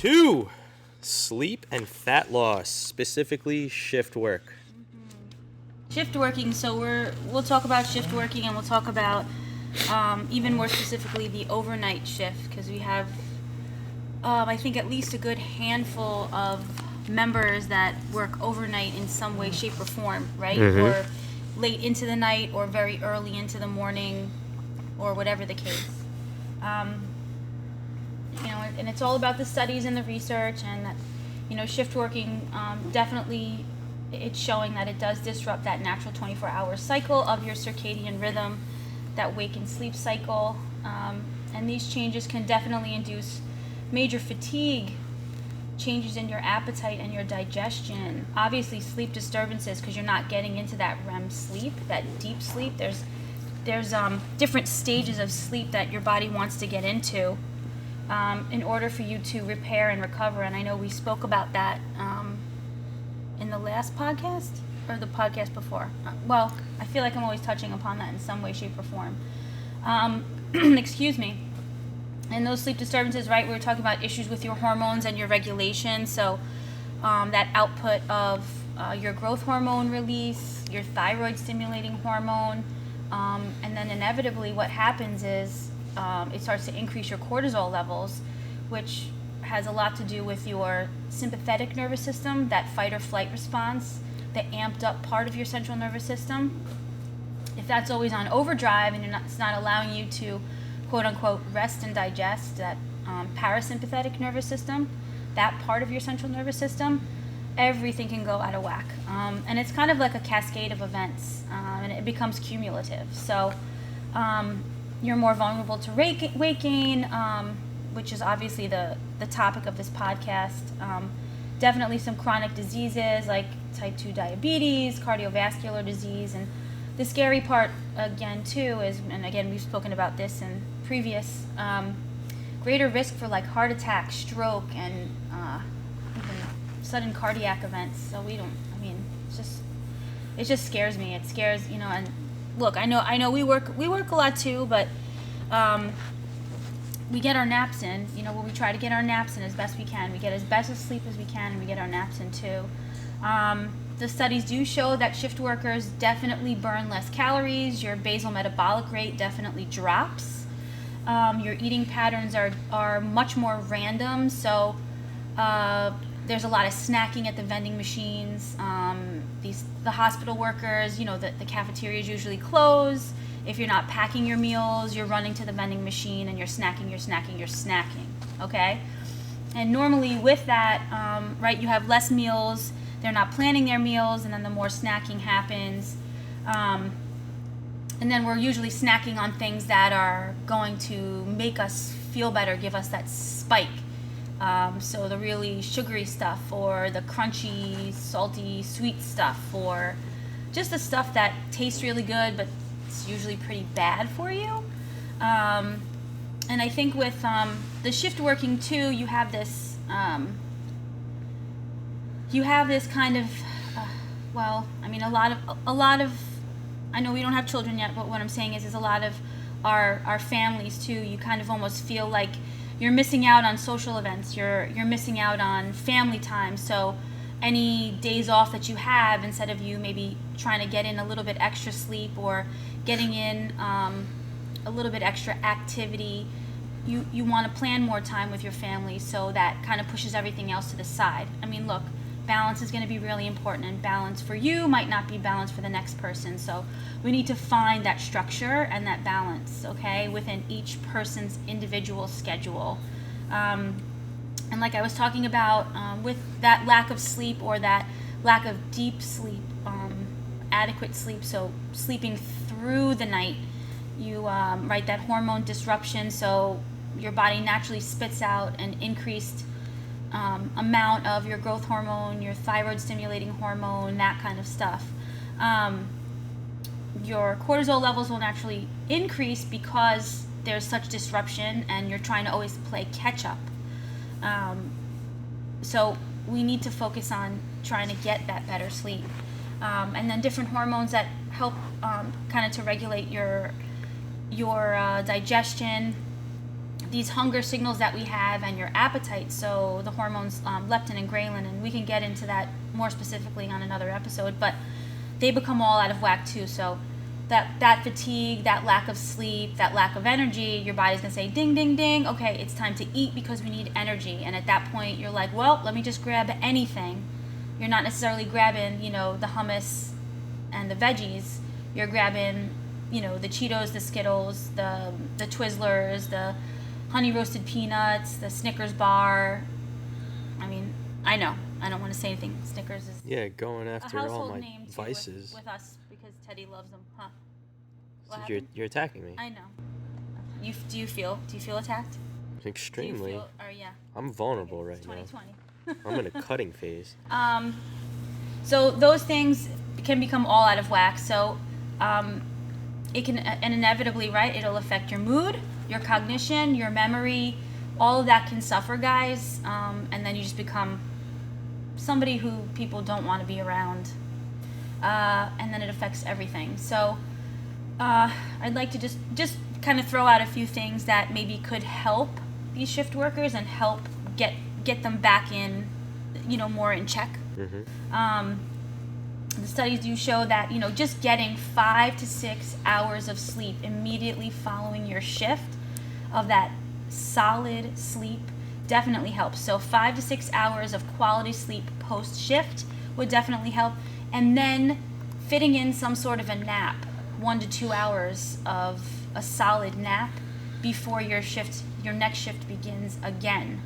2, sleep and fat loss, specifically shift work. Shift working, so we'll talk about shift working, and we'll talk about even more specifically the overnight shift, because we have I think at least a good handful of members that work overnight in some way, shape, or form, right? Or late into the night, or very early into the morning, or whatever the case. And it's all about the studies and the research, and that, shift working definitely, it's showing that it does disrupt that natural 24-hour cycle of your circadian rhythm, that wake and sleep cycle, and these changes can definitely induce major fatigue, changes in your appetite and your digestion, obviously sleep disturbances because you're not getting into that REM sleep, that deep sleep. There's different stages of sleep that your body wants to get into in order for you to repair and recover, and I know we spoke about that in the last podcast or the podcast before. Well, I feel like I'm always touching upon that in some way, shape, or form. Excuse me. And those sleep disturbances, right, we were talking about issues with your hormones and your regulation. So that output of your growth hormone release, your thyroid stimulating hormone, and then inevitably what happens is it starts to increase your cortisol levels, which has a lot to do with your sympathetic nervous system, that fight or flight response, the amped up part of your central nervous system. If that's always on overdrive and it's not allowing you to quote unquote rest and digest, that parasympathetic nervous system, that part of your central nervous system, everything can go out of whack. And it's kind of like a cascade of events, and it becomes cumulative. So you're more vulnerable to weight gain, which is obviously the topic of this podcast. Definitely some chronic diseases like type 2 diabetes, cardiovascular disease, and the scary part, again, too, is, and again, we've spoken about this in previous, greater risk for like heart attack, stroke, and even sudden cardiac events. So it just scares me. It scares, and look, I know we work a lot too, but we get our naps in, we try to get our naps in as best we can. We get as best of sleep as we can, and we get our naps in too. The studies do show that shift workers definitely burn less calories. Your basal metabolic rate definitely drops. Your eating patterns are much more random. So there's a lot of snacking at the vending machines. The hospital workers, the cafeterias usually close. If you're not packing your meals, you're running to the vending machine and you're snacking. Okay? And normally with that, right, you have less meals. They're not planning their meals, and then the more snacking happens. And then we're usually snacking on things that are going to make us feel better, give us that spike. So the really sugary stuff, or the crunchy, salty, sweet stuff, or just the stuff that tastes really good, but it's usually pretty bad for you. And I think with the shift working too, you have this kind of, a lot of, I know we don't have children yet, but what I'm saying is a lot of our families too, you kind of almost feel like you're missing out on social events, you're missing out on family time. So any days off that you have, instead of you maybe trying to get in a little bit extra sleep or getting in a little bit extra activity, you want to plan more time with your family, so that kind of pushes everything else to the side. I mean, look, balance is going to be really important, and balance for you might not be balance for the next person. So we need to find that structure and that balance, okay, within each person's individual schedule. And like I was talking about, with that lack of sleep, or that lack of deep sleep, adequate sleep, so sleeping through the night, you right, that hormone disruption, so your body naturally spits out an increased amount of your growth hormone, your thyroid stimulating hormone, that kind of stuff. Your cortisol levels will naturally increase because there's such disruption, and you're trying to always play catch up. So we need to focus on trying to get that better sleep. And then different hormones that help kind of to regulate your digestion. these hunger signals that we have and your appetite, so the hormones leptin and ghrelin, and we can get into that more specifically on another episode, but they become all out of whack too. So that fatigue, that lack of sleep, that lack of energy, your body's gonna say ding ding ding, okay, it's time to eat because we need energy. And at that point you're like, well, let me just grab anything. You're not necessarily grabbing, the hummus and the veggies. You're grabbing, the Cheetos, the Skittles, the Twizzlers, the honey roasted peanuts, the Snickers bar. I mean, I know, I don't want to say anything. Snickers is Yeah, going a after all household my name too vices. with us because Teddy loves them, huh? So What you're happened? you're attacking me. I know. Do you feel attacked? Extremely. Do you feel, or yeah. I'm vulnerable Okay, right it's now. 2020. I'm in a cutting phase. So those things can become all out of whack. So it can, and inevitably, right, it'll affect your mood, your cognition, your memory. All of that can suffer, guys. And then you just become somebody who people don't want to be around. And then it affects everything. So I'd like to just kind of throw out a few things that maybe could help these shift workers and help get them back in, more in check. Mm-hmm. The studies do show that, just getting 5 to 6 hours of sleep immediately following your shift, of that solid sleep, definitely helps. So 5 to 6 hours of quality sleep post shift would definitely help. And then fitting in some sort of a nap, 1 to 2 hours of a solid nap before your next shift begins again.